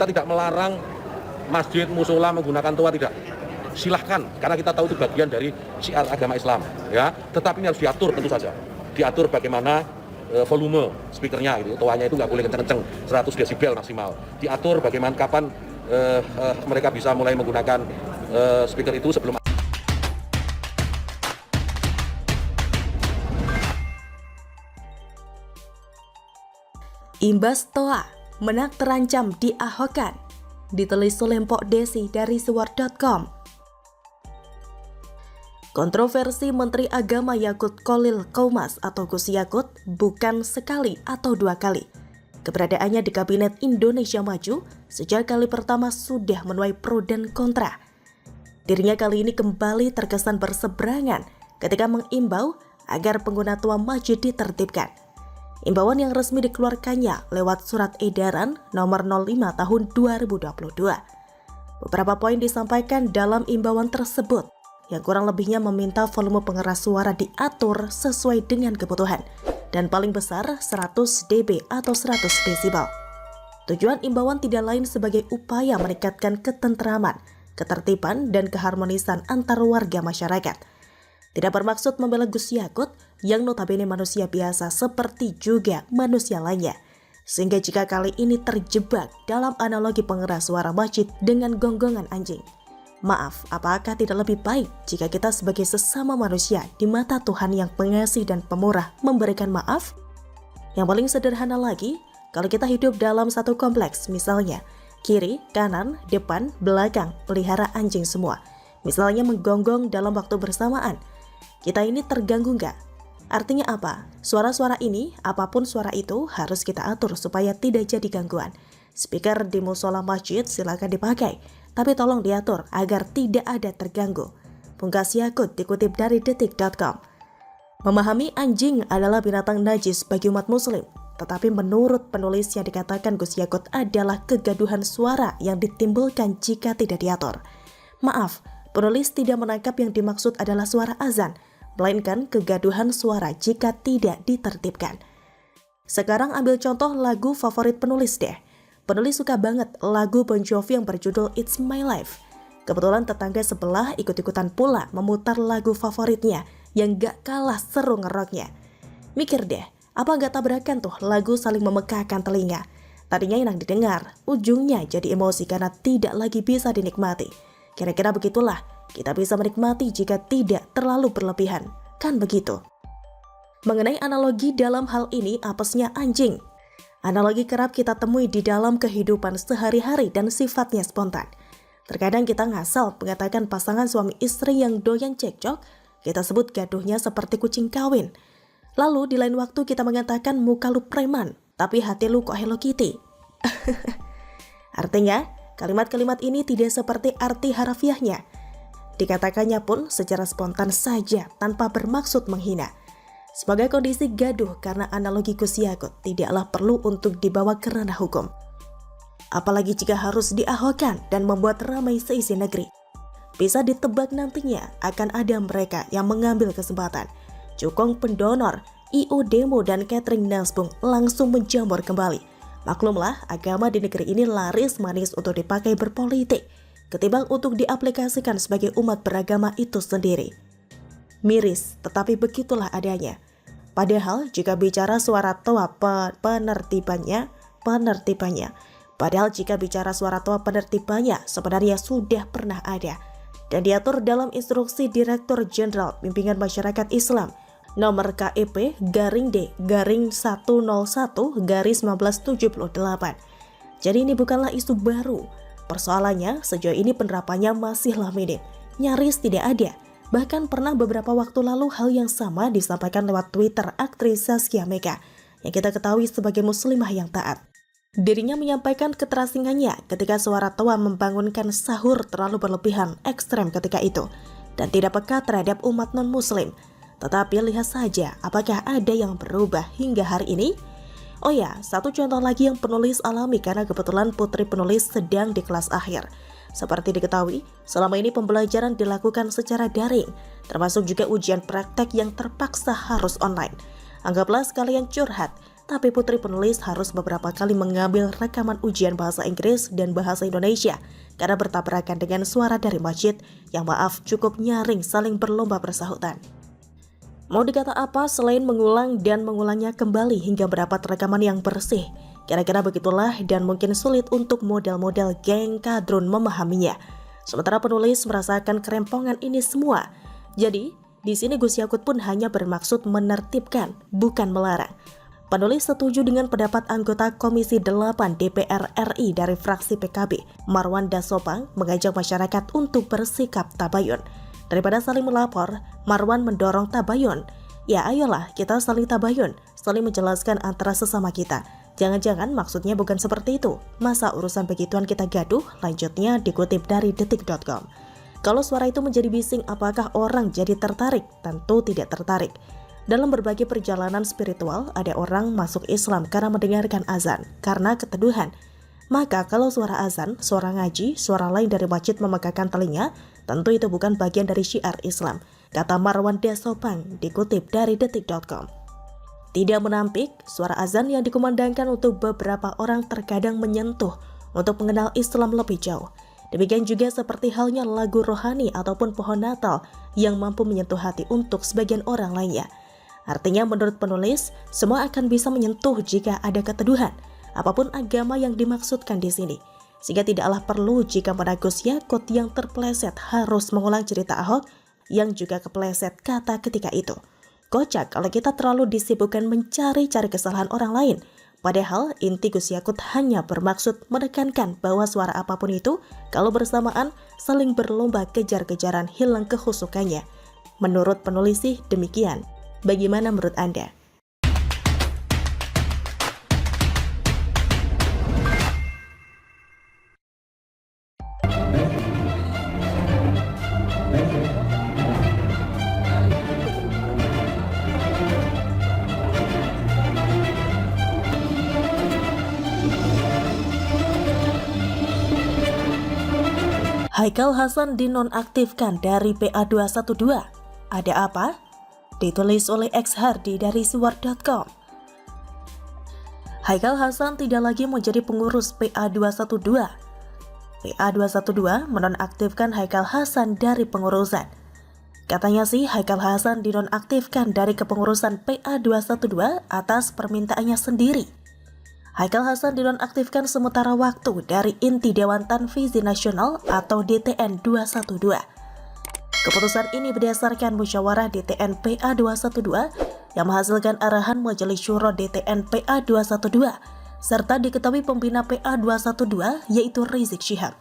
Kita tidak melarang masjid, musola menggunakan toa, tidak. Silahkan, karena kita tahu itu bagian dari syiar agama Islam, ya. Tetapi ini harus diatur tentu saja. Diatur bagaimana volume speakernya, gitu. Toanya itu nggak boleh kenceng-kenceng, 100 desibel maksimal. Diatur bagaimana kapan mereka bisa mulai menggunakan speaker itu sebelum. Imbas toa, Menak terancam diahokkan. Ditulis oleh Mpok Desi dari suar.com. Kontroversi Menteri Agama Yakut Kholil Qoumas atau Gus Yakut bukan sekali atau dua kali. Keberadaannya di Kabinet Indonesia Maju sejak kali pertama sudah menuai pro dan kontra. Dirinya kali ini kembali terkesan berseberangan ketika mengimbau agar pengguna toa masjid ditertibkan. Imbauan yang resmi dikeluarkannya lewat surat edaran nomor 05 tahun 2022. Beberapa poin disampaikan dalam imbauan tersebut yang kurang lebihnya meminta volume pengeras suara diatur sesuai dengan kebutuhan dan paling besar 100 dB atau 100 desibel. Tujuan imbauan tidak lain sebagai upaya meningkatkan ketentraman, ketertiban, dan keharmonisan antar warga masyarakat. Tidak bermaksud membela Gus Yakut yang notabene manusia biasa seperti juga manusia lainnya. Sehingga jika kali ini terjebak dalam analogi pengeras suara masjid dengan gonggongan anjing, maaf, apakah tidak lebih baik jika kita sebagai sesama manusia di mata Tuhan yang pengasih dan pemurah memberikan maaf? Yang paling sederhana lagi, kalau kita hidup dalam satu kompleks, misalnya kiri, kanan, depan, belakang, pelihara anjing semua, misalnya menggonggong dalam waktu bersamaan, kita ini terganggu nggak? Artinya apa? Suara-suara ini, apapun suara itu, harus kita atur supaya tidak jadi gangguan. Speaker di musola masjid silakan dipakai, tapi tolong diatur agar tidak ada terganggu. Pungkas Yakut dikutip dari detik.com. Memahami anjing adalah binatang najis bagi umat muslim, tetapi menurut penulis yang dikatakan Gus Yakut adalah kegaduhan suara yang ditimbulkan jika tidak diatur. Maaf, penulis tidak menangkap yang dimaksud adalah suara azan, melainkan kegaduhan suara jika tidak ditertibkan. Sekarang ambil contoh lagu favorit penulis deh. Penulis suka banget lagu Bon Jovi yang berjudul It's My Life. Kebetulan tetangga sebelah ikut-ikutan pula memutar lagu favoritnya yang gak kalah seru ngeroknya. Mikir deh, apa gak tabrakan tuh lagu saling memekakkan telinga. Tadinya enak didengar, ujungnya jadi emosi karena tidak lagi bisa dinikmati. Kira-kira begitulah kita bisa menikmati jika tidak terlalu berlebihan, kan begitu? Mengenai analogi dalam hal ini apesnya anjing. Analogi kerap kita temui di dalam kehidupan sehari-hari dan sifatnya spontan. Terkadang kita ngasal mengatakan pasangan suami istri yang doyan cekcok, kita sebut gaduhnya seperti kucing kawin. Lalu di lain waktu kita mengatakan muka lu preman, tapi hati lu kok Hello Kitty. Artinya, kalimat-kalimat ini tidak seperti arti harafiahnya. Dikatakannya pun secara spontan saja tanpa bermaksud menghina. Sebagai kondisi gaduh karena analogi Gus Yakut tidaklah perlu untuk dibawa ke ranah hukum. Apalagi jika harus diahokkan dan membuat ramai seisi negeri. Bisa ditebak nantinya akan ada mereka yang mengambil kesempatan. Cukong pendonor, IO demo dan catering nasbung langsung menjamur kembali. Maklumlah, agama di negeri ini laris manis untuk dipakai berpolitik, ketimbang untuk diaplikasikan sebagai umat beragama itu sendiri. Miris, tetapi begitulah adanya. Padahal jika bicara suara toa penertibannya, sebenarnya sudah pernah ada dan diatur dalam instruksi Direktur Jenderal Bimbingan Masyarakat Islam nomor KEP-D-101-1978. Jadi ini bukanlah isu baru. Persoalannya sejauh ini penerapannya masihlah minim, nyaris tidak ada. Bahkan pernah beberapa waktu lalu hal yang sama disampaikan lewat Twitter aktris Zaskia Mega yang kita ketahui sebagai muslimah yang taat. Dirinya menyampaikan keterasingannya ketika suara toa membangunkan sahur terlalu berlebihan ekstrem ketika itu dan tidak peka terhadap umat non-muslim. Tetapi lihat saja apakah ada yang berubah hingga hari ini? Oh ya, satu contoh lagi yang penulis alami karena kebetulan putri penulis sedang di kelas akhir. Seperti diketahui, selama ini pembelajaran dilakukan secara daring, termasuk juga ujian praktek yang terpaksa harus online. Anggaplah sekalian curhat, tapi putri penulis harus beberapa kali mengambil rekaman ujian bahasa Inggris dan bahasa Indonesia karena bertabrakan dengan suara dari masjid yang maaf cukup nyaring saling berlomba bersahutan. Mau dikata apa selain mengulang dan mengulangnya kembali hingga mendapat rekaman yang bersih? Kira-kira begitulah dan mungkin sulit untuk model-model geng kadrun memahaminya. Sementara penulis merasakan kerempongan ini semua. Jadi, di sini Gus Yakut pun hanya bermaksud menertibkan, bukan melarang. Penulis setuju dengan pendapat anggota Komisi 8 DPR RI dari fraksi PKB, Marwan Dasopang, mengajak masyarakat untuk bersikap tabayun. Daripada saling melapor, Marwan mendorong tabayun. Ya ayolah kita saling tabayun, saling menjelaskan antara sesama kita. Jangan-jangan maksudnya bukan seperti itu. Masa urusan begituan kita gaduh? Lanjutnya dikutip dari detik.com. Kalau suara itu menjadi bising, apakah orang jadi tertarik? Tentu tidak tertarik. Dalam berbagai perjalanan spiritual, ada orang masuk Islam karena mendengarkan azan, karena keteduhan. Maka kalau suara azan, suara ngaji, suara lain dari masjid memegahkan telinga, tentu itu bukan bagian dari syiar Islam, kata Marwan Dasopang, dikutip dari detik.com. Tidak menampik, suara azan yang dikumandangkan untuk beberapa orang terkadang menyentuh untuk mengenal Islam lebih jauh. Demikian juga seperti halnya lagu rohani ataupun pohon Natal yang mampu menyentuh hati untuk sebagian orang lainnya. Artinya menurut penulis, semua akan bisa menyentuh jika ada keteduhan, apapun agama yang dimaksudkan di sini. Sehingga tidaklah perlu jika pada Gus Yakut yang terpeleset harus mengulang cerita Ahok yang juga kepeleset kata ketika itu. Kocak kalau kita terlalu disibukkan mencari-cari kesalahan orang lain. Padahal inti Gus Yakut hanya bermaksud menekankan bahwa suara apapun itu kalau bersamaan saling berlomba kejar-kejaran hilang kehusukannya. Menurut penulis sih demikian. Bagaimana menurut Anda? Haikal Hasan dinonaktifkan dari PA212. Ada apa? Ditulis oleh X Hardi dari Suwar.com. Haikal Hasan tidak lagi menjadi pengurus PA212. PA212 menonaktifkan Haikal Hasan dari pengurusan. Katanya sih Haikal Hasan dinonaktifkan dari kepengurusan PA212 atas permintaannya sendiri. Haikal Hasan dinonaktifkan sementara waktu dari inti Dewan Tanfizi Nasional atau DTN 212. Keputusan ini berdasarkan musyawarah DTN PA212 yang menghasilkan arahan Majelis Syuro DTN PA212 serta diketahui pembina PA212 yaitu Rizik Syihab.